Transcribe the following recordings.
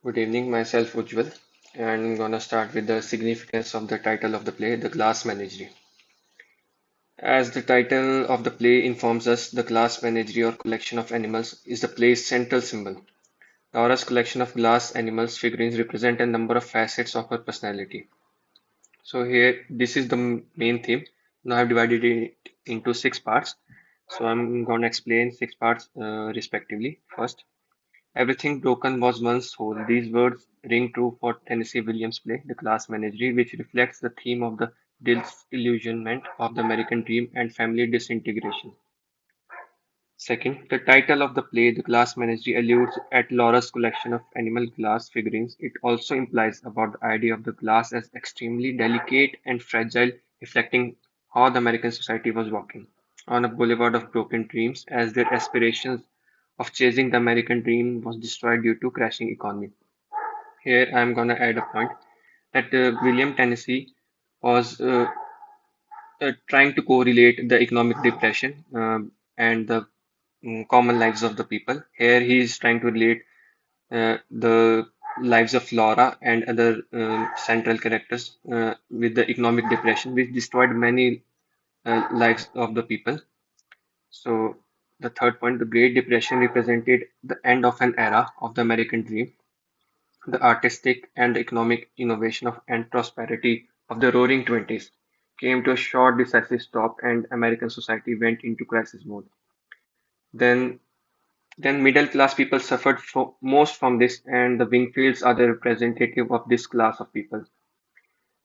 Good evening, myself Ujjwal, and I'm gonna start with the significance of the title of the play, The Glass Menagerie. As the title of the play informs us, the glass menagerie or collection of animals is the play's central symbol. Laura's collection of glass animals figurines represent a number of facets of her personality. So here, this is the main theme. Now I've divided it into six parts. So I'm gonna explain six parts respectively. First, everything broken was once whole. These words ring true for Tennessee Williams' play, The Glass Menagerie, which reflects the theme of the disillusionment of the American dream and family disintegration. Second, the title of the play, The Glass Menagerie, alludes at Laura's collection of animal glass figurines. It also implies about the idea of the glass as extremely delicate and fragile, reflecting how the American society was walking on a boulevard of broken dreams as their aspirations of chasing the American dream was destroyed due to crashing economy. Here I am gonna add a point that William Tennessee was trying to correlate the economic depression and the common lives of the people. Here he is trying to relate the lives of Laura and other central characters with the economic depression, which destroyed many lives of the people. So the third point, the Great Depression represented the end of an era of the American dream, the artistic and economic innovation of and prosperity of the Roaring Twenties came to a short, decisive stop, and American society went into crisis mode. Then, then middle-class people suffered most from this, and the Wingfields are the representative of this class of people.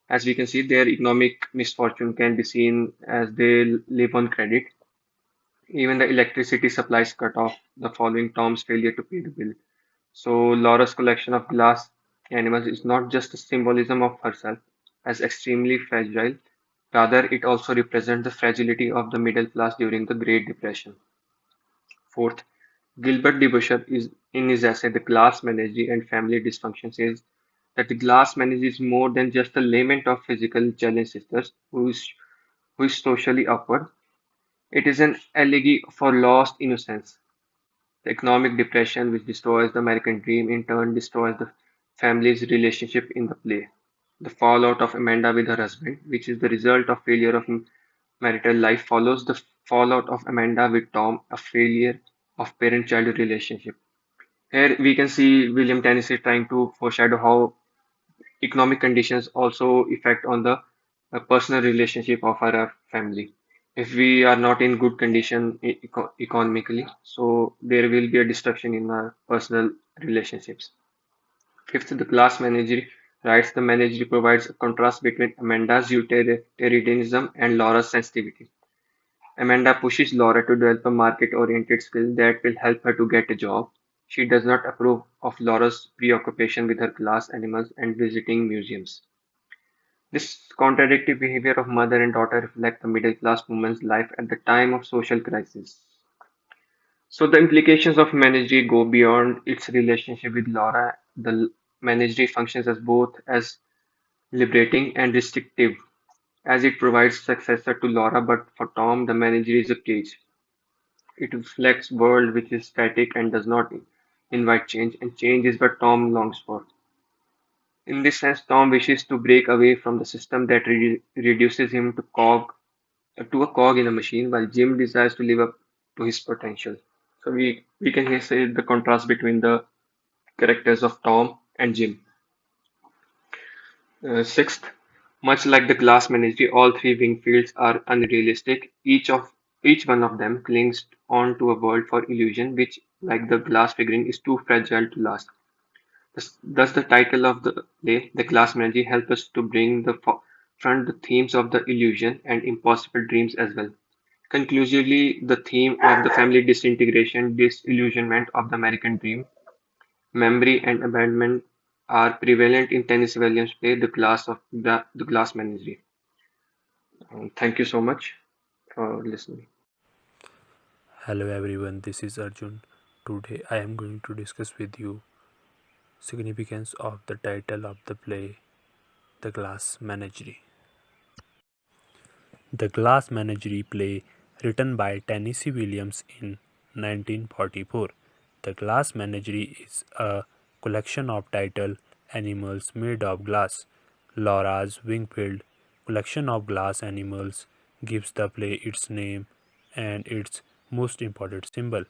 As we can see, their economic misfortune can be seen as they live on credit. Even the electricity supply is cut off the following Tom's failure to pay the bill. So Laura's collection of glass animals is not just a symbolism of herself as extremely fragile, rather it also represents the fragility of the middle class during the Great Depression. Fourth, Gilbert DeBusschere is in his essay The Glass Menagerie and Family Dysfunction says that the glass menagerie is more than just a lament of physical challenged sisters who is socially awkward. It is an elegy for lost innocence. The economic depression which destroys the American dream in turn destroys the family's relationship in the play. The fallout of Amanda with her husband, which is the result of failure of marital life, follows the fallout of Amanda with Tom, a failure of parent-child relationship. Here we can see William Tennessee trying to foreshadow how economic conditions also affect on the personal relationship of our family. If we are not in good condition economically, so there will be a destruction in our personal relationships. Fifth, the class manager writes the manager provides a contrast between Amanda's utilitarianism and Laura's sensitivity. Amanda pushes Laura to develop a market-oriented skill that will help her to get a job. She does not approve of Laura's preoccupation with her glass animals and visiting museums. This contradictory behavior of mother and daughter reflect the middle-class woman's life at the time of social crisis. So the implications of Menagerie go beyond its relationship with Laura. The Menagerie functions as both as liberating and restrictive, as it provides successor to Laura, but for Tom, the Menagerie is a cage. It reflects world which is static and does not invite change, and change is what Tom longs for. In this sense, Tom wishes to break away from the system that reduces him to a cog in a machine, while Jim desires to live up to his potential. So we can here say the contrast between the characters of Tom and Jim. Sixth, much like the glass menagerie, all three Wingfields are unrealistic. Each one of them clings on to a world for illusion, which, like the glass figurine, is too fragile to last. Thus, the title of the play, The Glass Menagerie, helps us to bring the front the themes of the illusion and impossible dreams as well. Conclusively, the theme of the family disintegration, disillusionment of the American dream, memory and abandonment are prevalent in Tennessee Williams' play, The Glass Menagerie. Thank you so much for listening. Hello everyone, this is Arjun. Today I am going to discuss with you significance of the title of the play The Glass Menagerie. The Glass Menagerie play written by Tennessee Williams in 1944. The Glass Menagerie is a collection of title animals made of glass. Laura's Wingfield collection of glass animals gives the play its name and its most important symbol.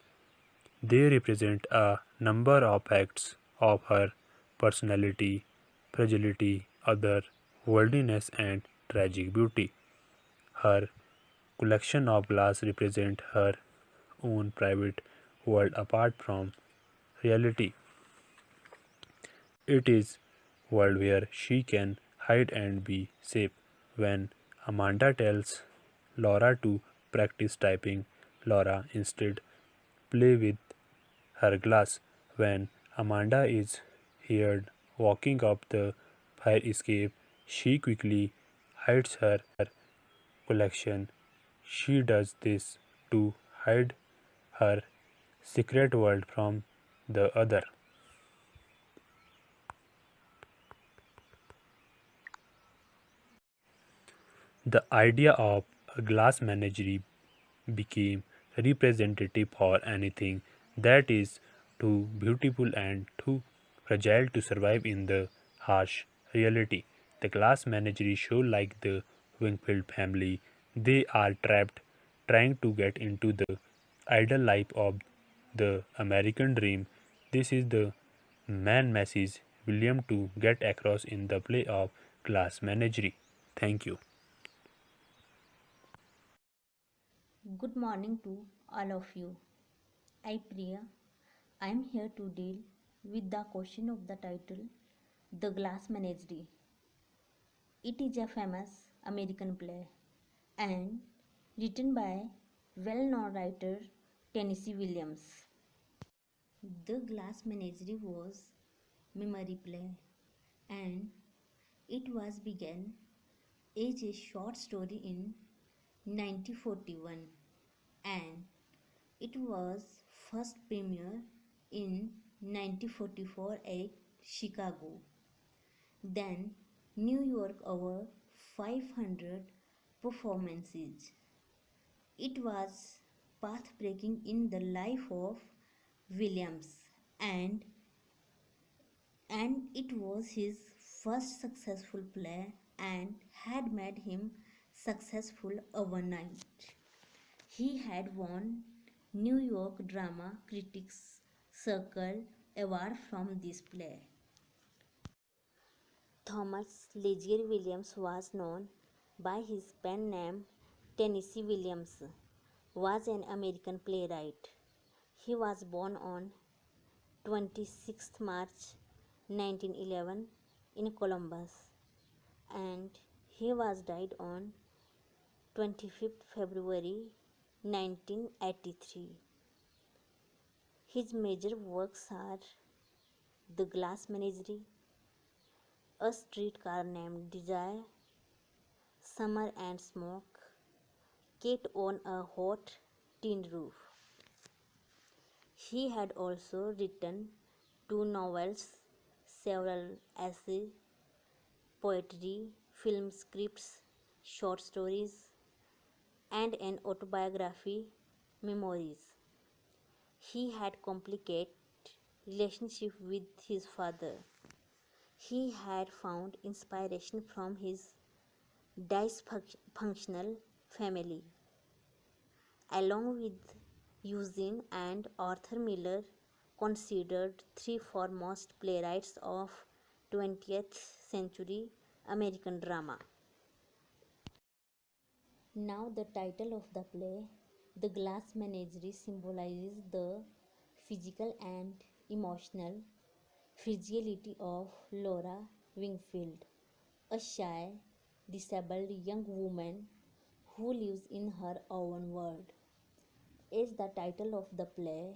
They represent a number of acts of her personality, fragility, other worldliness, and tragic beauty. Her collection of glass represent her own private world apart from reality. It is world where she can hide and be safe. When Amanda tells Laura to practice typing, Laura instead play with her glass. When Amanda is heard walking up the fire escape, she quickly hides her collection. She does this to hide her secret world from the other. The idea of a glass menagerie became representative for anything that is too beautiful and too fragile to survive in the harsh reality. The glass menagerie show like the Wingfield family. They are trapped trying to get into the ideal life of the American dream. This is the main message William to get across in the play of Glass Menagerie. Thank you. Good morning to all of you. I Priya. I am here to deal with the question of the title The Glass Menagerie. It is a famous American play and written by well-known writer Tennessee Williams. The Glass Menagerie was memory play and it was began as a short story in 1941 and it was first premiered in 1944 at Chicago, then New York over 500 performances. It was path-breaking in the life of Williams and it was his first successful play and had made him successful overnight. He had won New York Drama Critics Circle Award from this play. Thomas Legier Williams was known by his pen name Tennessee Williams, was an American playwright. He was born on 26th March 1911 in Columbus and he was died on 25th February 1983. His major works are The Glass Menagerie, A Streetcar Named Desire, Summer and Smoke, Cat on a Hot Tin Roof. He had also written 2 novels, several essays, poetry, film scripts, short stories, and an autobiography, Memories. He had complicated relationship with his father. He had found inspiration from his dysfunctional family. Along with Eugene and Arthur Miller, considered 3 foremost playwrights of 20th century American drama. Now the title of the play, The Glass Menagerie, symbolizes the physical and emotional fragility of Laura Wingfield, a shy, disabled young woman who lives in her own world. As the title of the play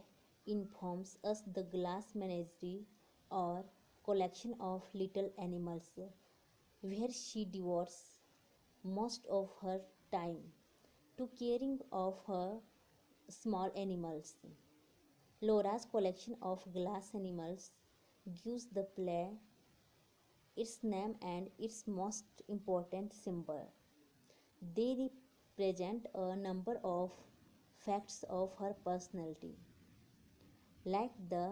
informs us, the glass menagerie or collection of little animals where she devotes most of her time to caring of her small animals. Laura's collection of glass animals gives the play its name and its most important symbol. They represent a number of facts of her personality, like the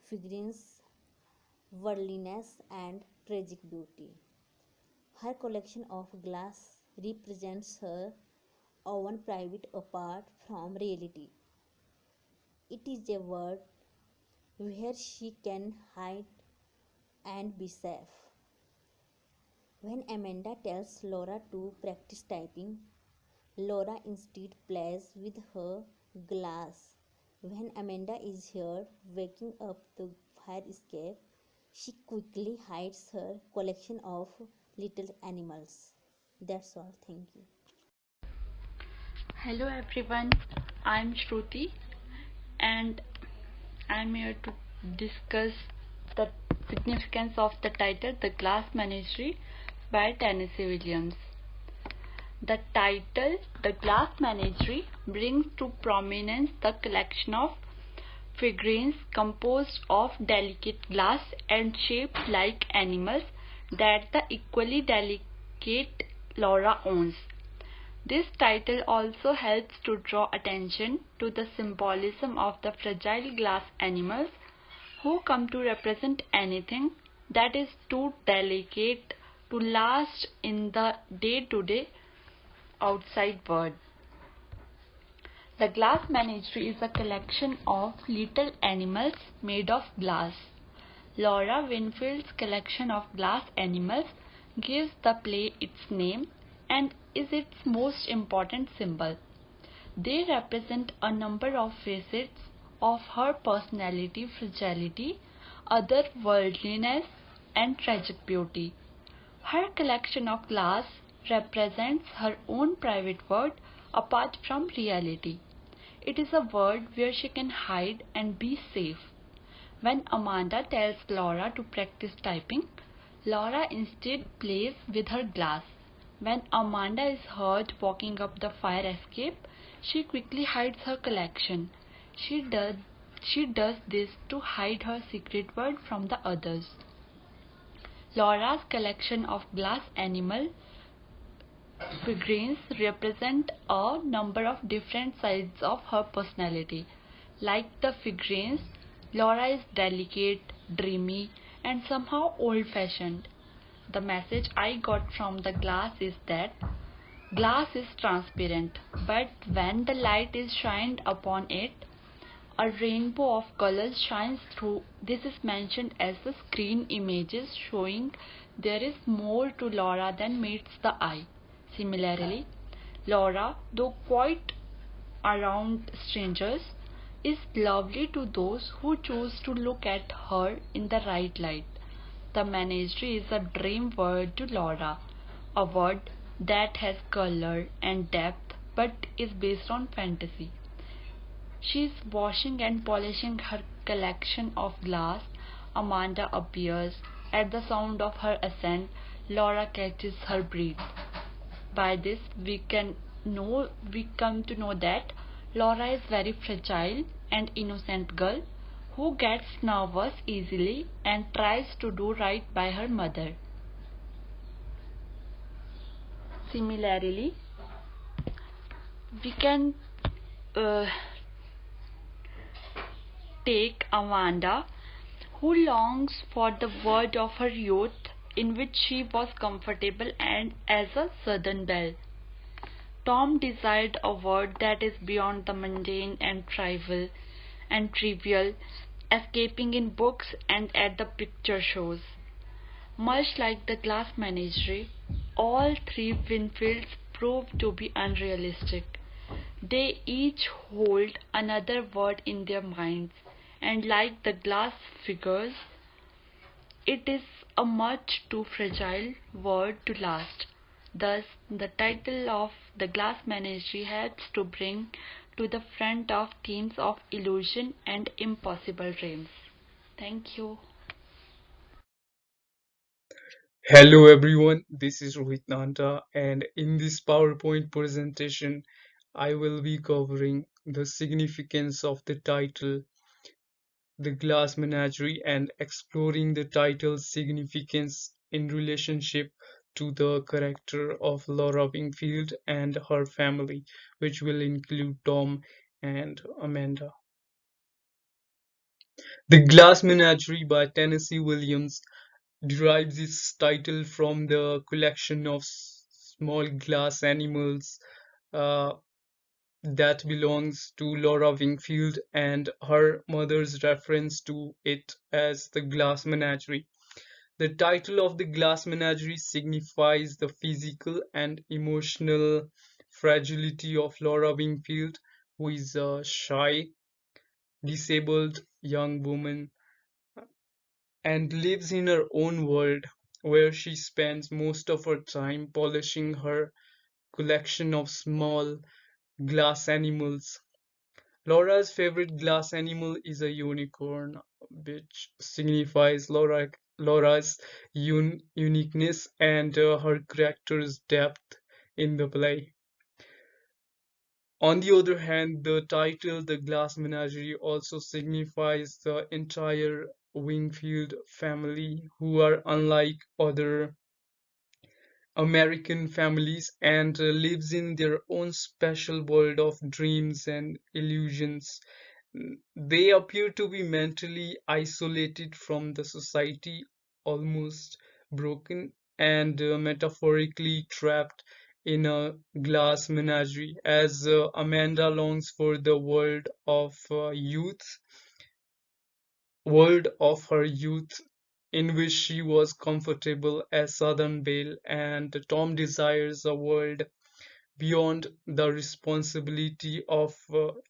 figurines worldliness, and tragic beauty. Her collection of glass represents her own private apart from reality. It is a world where she can hide and be safe. When Amanda tells Laura to practice typing, Laura instead plays with her glass. When Amanda is here waking up the fire escape, she quickly hides her collection of little animals. That's all. Thank you. Hello everyone, I'm Shruti and I'm here to discuss the significance of the title The Glass Menagerie by Tennessee Williams. The title The Glass Menagerie brings to prominence the collection of figurines composed of delicate glass and shaped like animals that the equally delicate Laura owns. This title also helps to draw attention to the symbolism of the fragile glass animals who come to represent anything that is too delicate to last in the day-to-day outside world. The Glass Menagerie is a collection of little animals made of glass. Laura Winfield's collection of glass animals gives the play its name and is its most important symbol. They represent a number of facets of her personality, fragility, otherworldliness, and tragic beauty. Her collection of glass represents her own private world apart from reality. It is a world where she can hide and be safe. When Amanda tells Laura to practice typing, Laura instead plays with her glass. When Amanda is heard walking up the fire escape, she quickly hides her collection. She does this to hide her secret world from the others. Laura's collection of glass animal figurines represent a number of different sides of her personality. Like the figurines, Laura is delicate, dreamy, and somehow old fashioned. The message I got from the glass is that glass is transparent, but when the light is shined upon it, a rainbow of colors shines through. This is mentioned as the screen images, showing there is more to Laura than meets the eye. Similarly, Laura, though quite around strangers, is lovely to those who choose to look at her in the right light. The menagerie is a dream world to Laura, a world that has color and depth but is based on fantasy. She is washing and polishing her collection of glass. Amanda appears. At the sound of her ascent, Laura catches her breath. By this we come to know that Laura is very fragile and innocent girl who gets nervous easily and tries to do right by her mother. Similarly, we can uh, take Amanda, who longs for the world of her youth in which she was comfortable and as a southern belle. Tom desired a world that is beyond the mundane and trivial, escaping in books and at the picture shows. Much like the Glass Menagerie, all three Winfields prove to be unrealistic. They each hold another world in their minds, and like the glass figures, it is a much too fragile world to last. Thus, the title of The Glass Menagerie helps to bring to the front of themes of illusion and impossible dreams. Thank you. Hello everyone, this is Rohit Nanda, and in this PowerPoint presentation, I will be covering the significance of the title, The Glass Menagerie, and exploring the title's significance in relationship to the character of Laura Wingfield and her family, which will include Tom and Amanda. The Glass Menagerie by Tennessee Williams derives its title from the collection of small glass animals uh, that belongs to Laura Wingfield and her mother's reference to it as the Glass Menagerie. The title of the Glass Menagerie signifies the physical and emotional fragility of Laura Wingfield, who is a shy, disabled young woman and lives in her own world where she spends most of her time polishing her collection of small glass animals. Laura's favorite glass animal is a unicorn, which signifies Laura's uniqueness and her character's depth in the play. On the other hand, the title The Glass Menagerie also signifies the entire Wingfield family, who are unlike other American families and lives in their own special world of dreams and illusions. They appear to be mentally isolated from the society, almost broken, and metaphorically trapped in a glass menagerie. As Amanda longs for the world of her youth in which she was comfortable as Southern Belle, and Tom desires a world beyond the responsibility of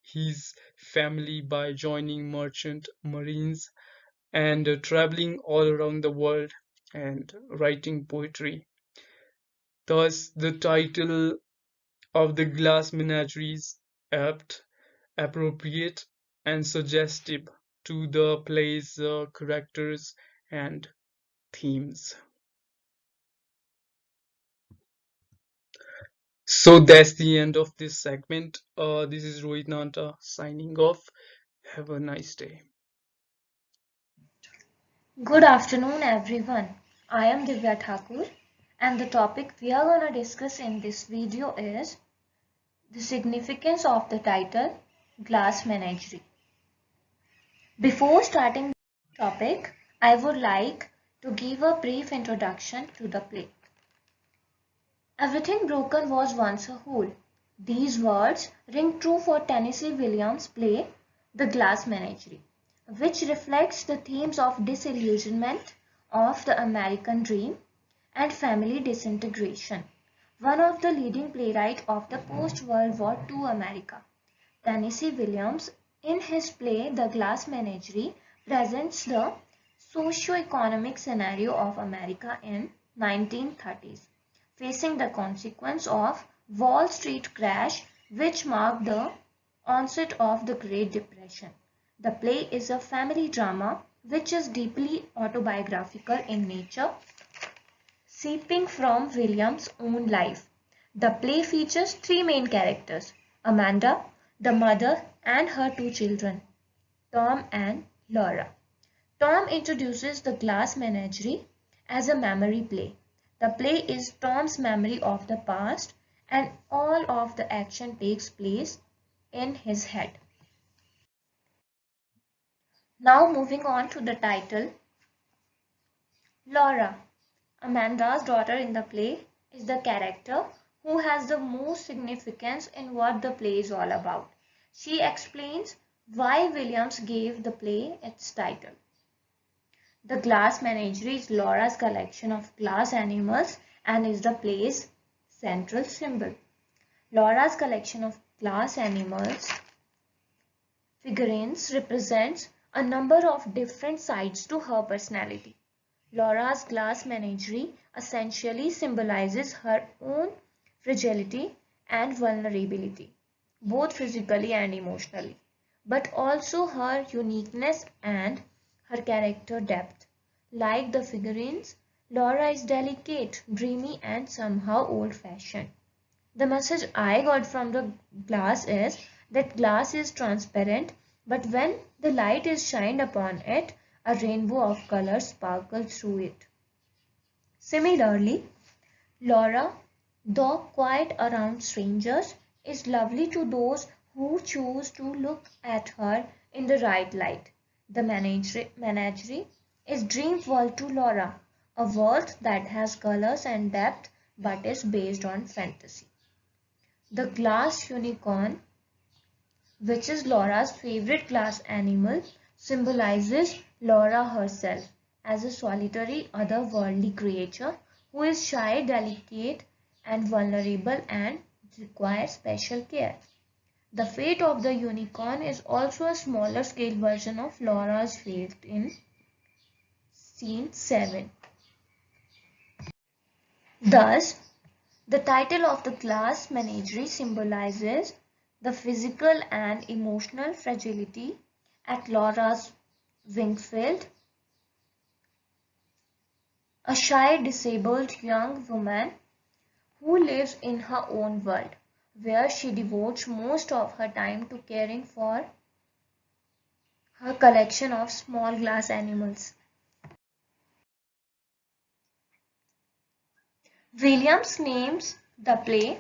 his family by joining merchant marines and traveling all around the world and writing poetry. Thus, the title of the Glass Menagerie is apt, appropriate, and suggestive to the play's characters and themes. So that's the end of this segment. This is Rohit Nanta signing off. Have a nice day. Good afternoon, everyone. I am Divya Thakur, and the topic we are going to discuss in this video is the significance of the title Glass Menagerie. Before starting the topic, I would like to give a brief introduction to the play. Everything broken was once a whole. These words ring true for Tennessee Williams' play The Glass Menagerie, which reflects the themes of disillusionment of the American dream and family disintegration. One of the leading playwrights of the post-World War II America, Tennessee Williams, in his play The Glass Menagerie, presents the socio-economic scenario of America in 1930s, facing the consequence of Wall Street crash, which marked the onset of the Great Depression. The play is a family drama which is deeply autobiographical in nature, seeping from Williams' own life. The play features three main characters: Amanda, the mother, and her two children, Tom and Laura. Tom introduces the Glass Menagerie as a memory play. The play is Tom's memory of the past, and all of the action takes place in his head. Now moving on to the title. Laura, Amanda's daughter in the play, is the character who has the most significance in what the play is all about. She explains why Williams gave the play its title. The Glass Menagerie is Laura's collection of glass animals and is the play's central symbol. Laura's collection of glass animals figurines represents a number of different sides to her personality. Laura's glass menagerie essentially symbolizes her own fragility and vulnerability, both physically and emotionally, but also her uniqueness and her character depth. Like the figurines, Laura is delicate, dreamy, and somehow old-fashioned. The message I got from the glass is that glass is transparent, but when the light is shined upon it, a rainbow of colors sparkles through it. Similarly, Laura, though quiet around strangers, is lovely to those who choose to look at her in the right light. The menagerie is dream world to Laura, a world that has colors and depth but is based on fantasy. The glass unicorn, which is Laura's favorite glass animal, symbolizes Laura herself as a solitary otherworldly creature who is shy, delicate, and vulnerable and requires special care. The fate of the unicorn is also a smaller scale version of Laura's fate in scene 7. Thus, the title of the glass menagerie symbolizes the physical and emotional fragility at Laura's Wingfield, a shy, disabled young woman who lives in her own world, where she devotes most of her time to caring for her collection of small glass animals. Williams names the play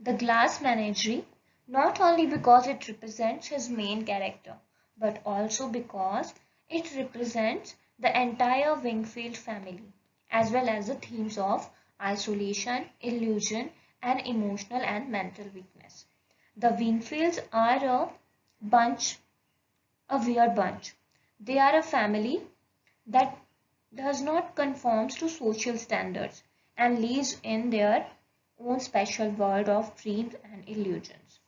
The Glass Menagerie not only because it represents his main character, but also because it represents the entire Wingfield family, as well as the themes of isolation, illusion, and emotional and mental weakness. The Wingfields are a weird bunch. They are a family that does not conform to social standards and lives in their own special world of dreams and illusions.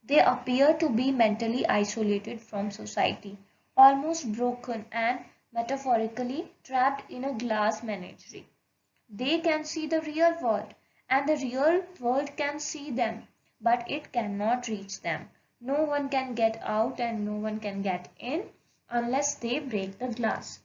They appear to be mentally isolated from society, almost broken and metaphorically trapped in a glass menagerie. They can see the real world, and the real world can see them, but it cannot reach them. No one can get out and no one can get in unless they break the glass.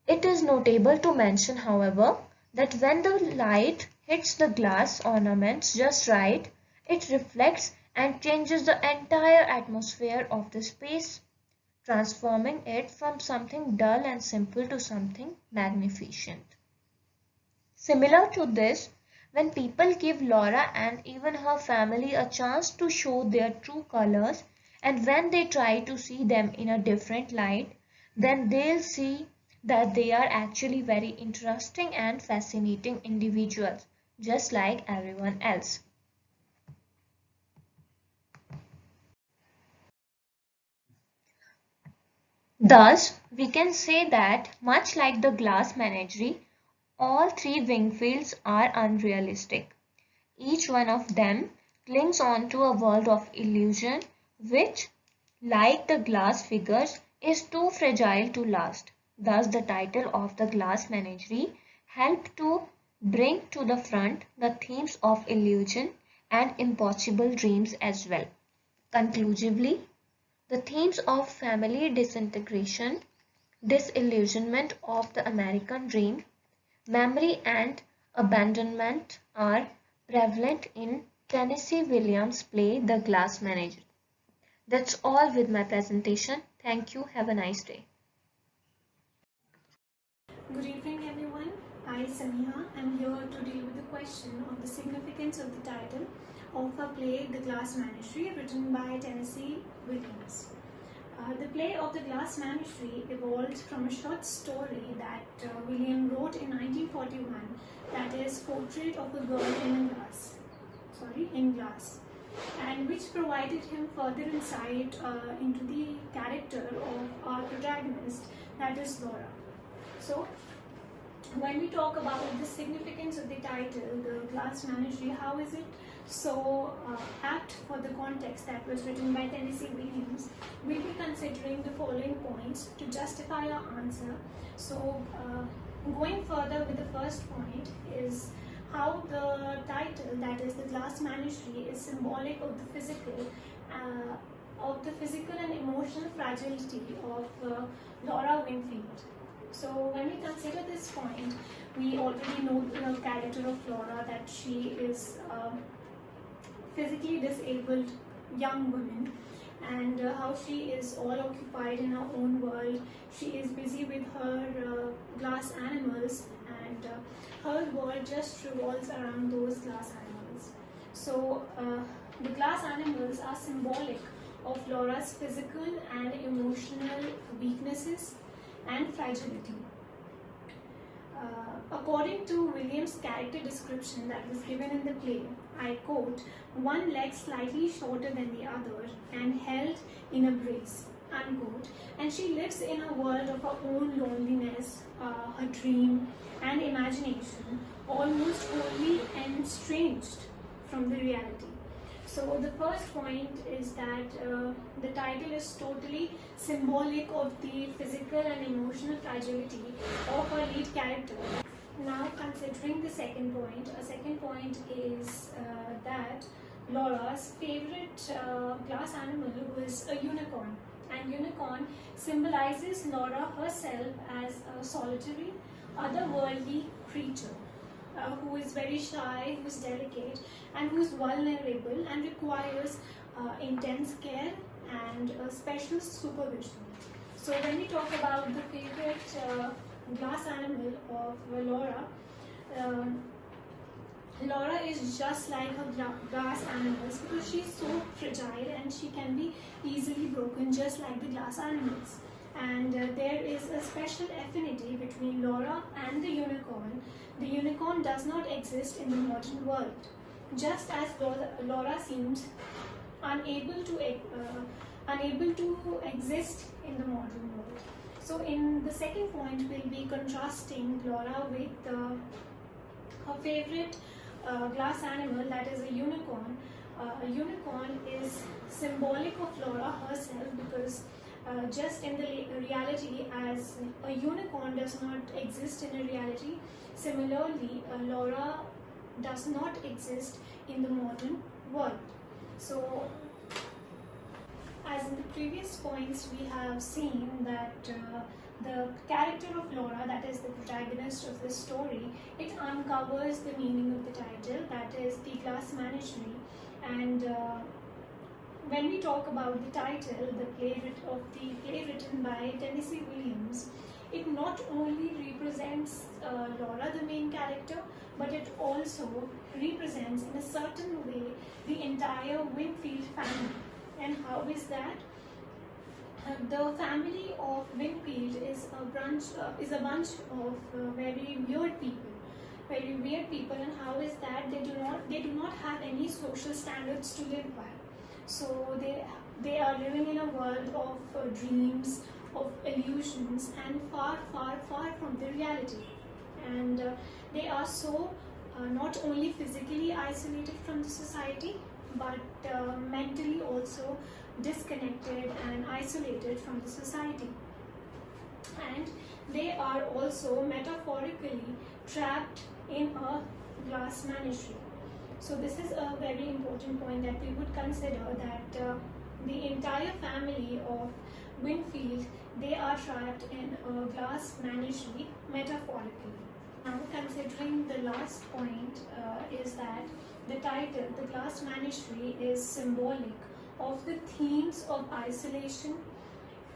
It is notable to mention, however, that when the light hits the glass ornaments just right, it reflects and changes the entire atmosphere of the space, transforming it from something dull and simple to something magnificent. Similar to this, when people give Laura and even her family a chance to show their true colors, and when they try to see them in a different light, then they'll see that they are actually very interesting and fascinating individuals, just like everyone else. Thus, we can say that, much like the glass menagerie, all three Wingfields are unrealistic. Each one of them clings on to a world of illusion which, like the glass figures, is too fragile to last. Thus, the title of the Glass Menagerie helped to bring to the front the themes of illusion and impossible dreams as well. Conclusively, the themes of family disintegration, disillusionment of the American dream, memory and abandonment are prevalent in Tennessee Williams' play The Glass Menagerie. That's all with my presentation. Thank you. Have a nice day. Good evening, everyone. I, Samiha, am here to deal with the question of the significance of the title of her play The Glass Menagerie, written by Tennessee Williams. The play of The Glass Menagerie evolved from a short story that William wrote in 1941, that is Portrait of a Girl in Glass, and which provided him further insight into the character of our protagonist, that is Laura. So, when we talk about the significance of the title, The Glass Menagerie, how is it so apt for the context that was written by Tennessee Williams? We'll be considering the following points to justify our answer. So, going further with the first point is how the title, that is The Glass Menagerie, is symbolic of the physical and emotional fragility of Laura Wingfield. So when we consider this point, we already know the character of Laura, that she is a physically disabled young woman, and how she is all occupied in her own world. She is busy with her glass animals, and her world just revolves around those glass animals. So the glass animals are symbolic of Laura's physical and emotional weaknesses and fragility. According to Williams' character description that was given in the play, I quote, "One leg slightly shorter than the other and held in a brace," unquote. And she lives in a world of her own loneliness, her dream and imagination, almost wholly estranged from the reality. So the first point is that the title is totally symbolic of the physical and emotional fragility of our lead character. Now considering the second point, a second point is that Laura's favorite glass animal was a unicorn, and unicorn symbolizes Laura herself as a solitary, otherworldly creature. Who is very shy, who is delicate, and who is vulnerable and requires intense care and special supervision. So when we talk about the favorite glass animal of Laura, Laura is just like her glass animals because she's so fragile and she can be easily broken just like the glass animals. And there is a special affinity between Laura and the unicorn. The unicorn does not exist in the modern world, just as Laura seems unable to exist in the modern world. So in the second point, we'll be contrasting Laura with her favorite glass animal, that is a unicorn. A unicorn is symbolic of Laura herself because just in the reality, as a unicorn does not exist in a reality, similarly Laura does not exist in the modern world. So as in the previous points, we have seen that the character of Laura, that is the protagonist of this story, it uncovers the meaning of the title, that is the glass menagerie. And when we talk about the title, the play written by Tennessee Williams, it not only represents Laura, the main character, but it also represents in a certain way the entire Winfield family. And how is that? The family of Winfield is a bunch of very weird people. And how is that? They do not have any social standards to live by. So they are living in a world of dreams, of illusions, and far from the reality. And they are so not only physically isolated from the society, but mentally also disconnected and isolated from the society. And they are also metaphorically trapped in a glass menagerie. So this is a very important point that we would consider, that the entire family of Winfield, they are trapped in a glass menagerie metaphorically. Now considering the last point is that the title, The Glass Menagerie, is symbolic of the themes of isolation,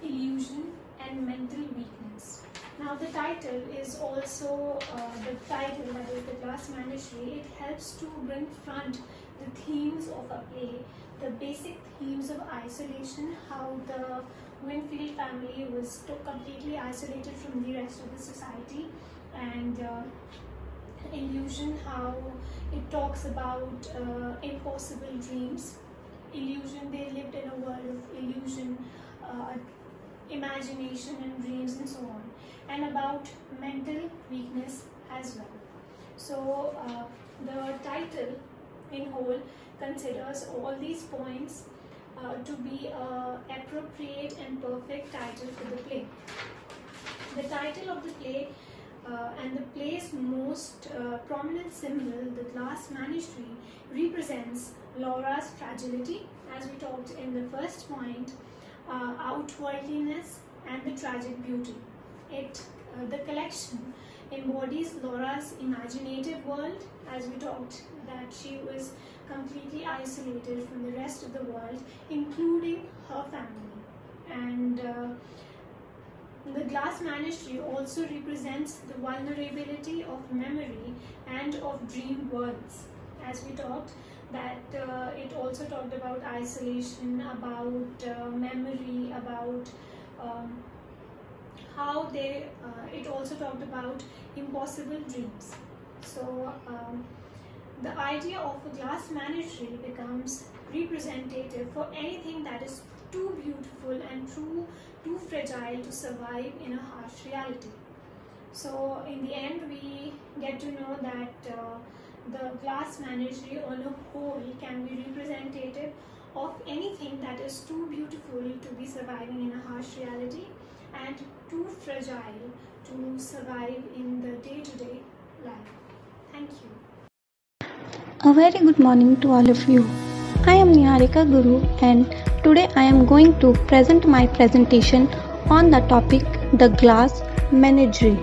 illusion, and mental weakness. Now the title is also the title, that is The Glass Menagerie. It helps to bring front the themes of a play, the basic themes of isolation, how the Winfield family was completely isolated from the rest of the society, and illusion, how it talks about impossible dreams. Illusion, they lived in a world of illusion, imagination and dreams and so on, and about mental weakness as well. So the title in whole considers all these points to be an appropriate and perfect title for the play. The title of the play and the play's most prominent symbol, the glass menagerie, represents Laura's fragility, as we talked in the first point, outworldliness, and the tragic beauty. The collection embodies Laura's imaginative world, as we talked that she was completely isolated from the rest of the world, including her family. And the glass menagerie also represents the vulnerability of memory and of dream worlds. As we talked, that it also talked about isolation, about memory, about how they it also talked about impossible dreams. So the idea of a glass menagerie becomes representative for anything that is too beautiful and too fragile to survive in a harsh reality. So in the end, we get to know that the glass menagerie on a whole can be representative of anything that is too beautiful to be surviving in a harsh reality and too fragile to survive in the day-to-day life. Thank you. A very good morning to all of you. I am Niharika Guru and today I am going to present my presentation on the topic The Glass Menagerie.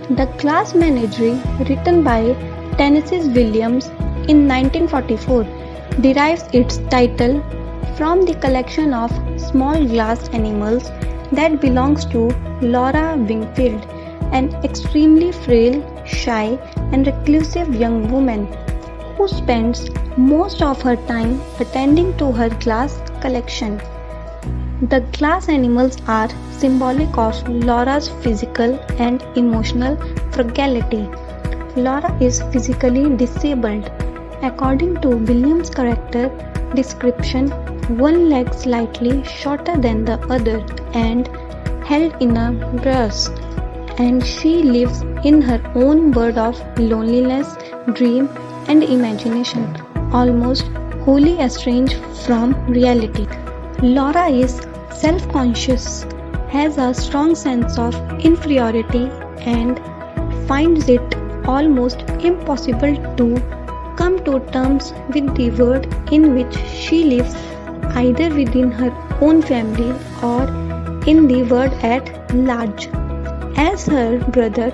The Glass Menagerie, written by Tennessee Williams in 1944, derives its title from the collection of small glass animals that belongs to Laura Wingfield, an extremely frail, shy and reclusive young woman who spends most of her time attending to her glass collection. The glass animals are symbolic of Laura's physical and emotional fragility. Laura is physically disabled. According to Williams' character description, one leg slightly shorter than the other and held in a brace, and she lives in her own world of loneliness, dream and imagination, almost wholly estranged from reality. Laura is self-conscious, has a strong sense of inferiority and finds it almost impossible to come to terms with the world in which she lives, either within her own family or in the world at large. As her brother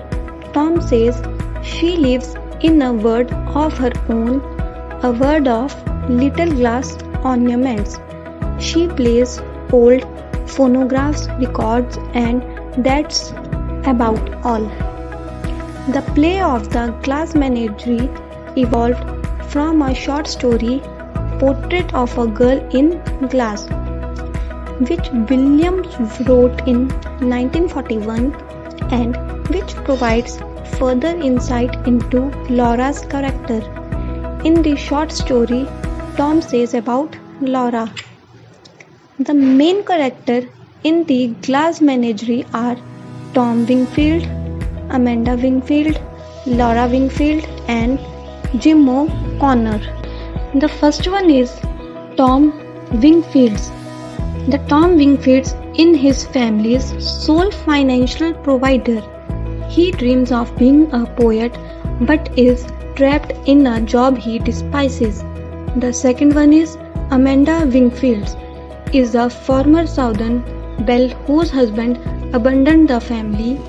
Tom says, she lives in a world of her own, a world of little glass ornaments. She plays old phonographs, records, and that's about all. The play of The Glass Menagerie evolved from a short story, Portrait of a Girl in Glass, which Williams wrote in 1941 and which provides further insight into Laura's character. In the short story, Tom says about Laura. The main character in The Glass Menagerie are Tom Wingfield, Amanda Wingfield, Laura Wingfield, and Jim O'Connor. The first one is Tom Wingfields. The Tom Wingfields is his family's sole financial provider. He dreams of being a poet but is trapped in a job he despises. The second one is Amanda Wingfields, is a former Southern belle whose husband abandoned the family.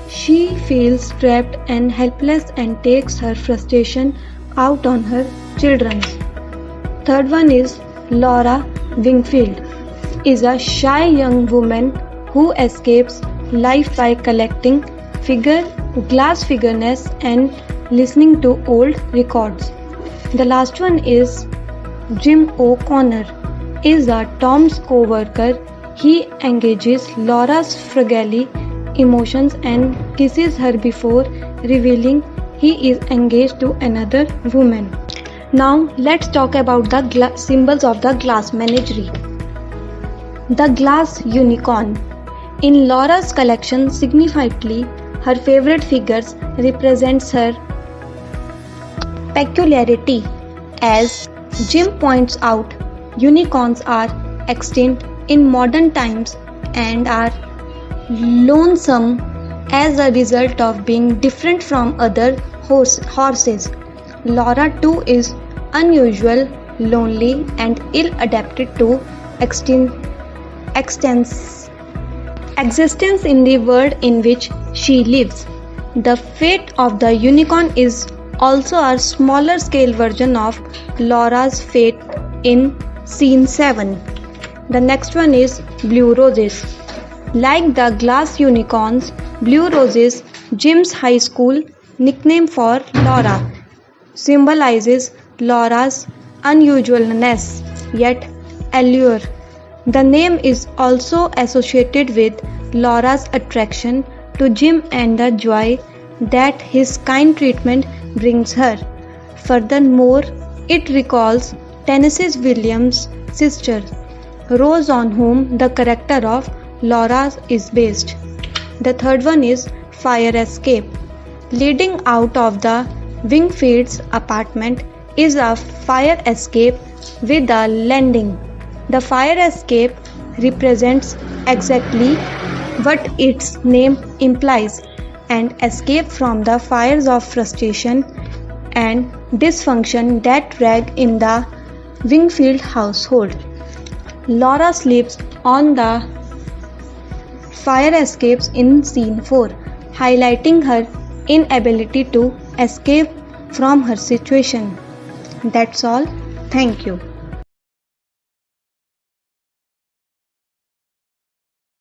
She feels trapped and helpless and takes her frustration out on her children. Third one is Laura Wingfield, is a shy young woman who escapes life by collecting glass figurines and listening to old records. The last one is Jim O'Connor, is a Tom's co-worker. He engages Laura's fragile emotions and kisses her before revealing he is engaged to another woman. Now let's talk about the symbols of the glass menagerie. The glass unicorn. In Laura's collection, significantly, her favorite figures represents her peculiarity. As Jim points out, unicorns are extinct in modern times and are lonesome as a result of being different from other horses. Laura too is unusual, lonely, and ill-adapted to existence in the world in which she lives. The fate of the unicorn is also a smaller scale version of Laura's fate in scene 7. The next one is Blue Roses. Like the glass unicorns, Blue Roses, Jim's high school nickname for Laura, symbolizes Laura's unusualness, yet allure. The name is also associated with Laura's attraction to Jim and the joy that his kind treatment brings her. Furthermore, it recalls Tennessee Williams' sister, Rose, on whom the character of Laura is based. The third one is fire escape. Leading out of the Wingfield's apartment is a fire escape with a landing. The fire escape represents exactly what its name implies, an escape from the fires of frustration and dysfunction that rage in the Wingfield household. Laura sleeps on the fire escapes in scene 4, highlighting her inability to escape from her situation. That's all. Thank you.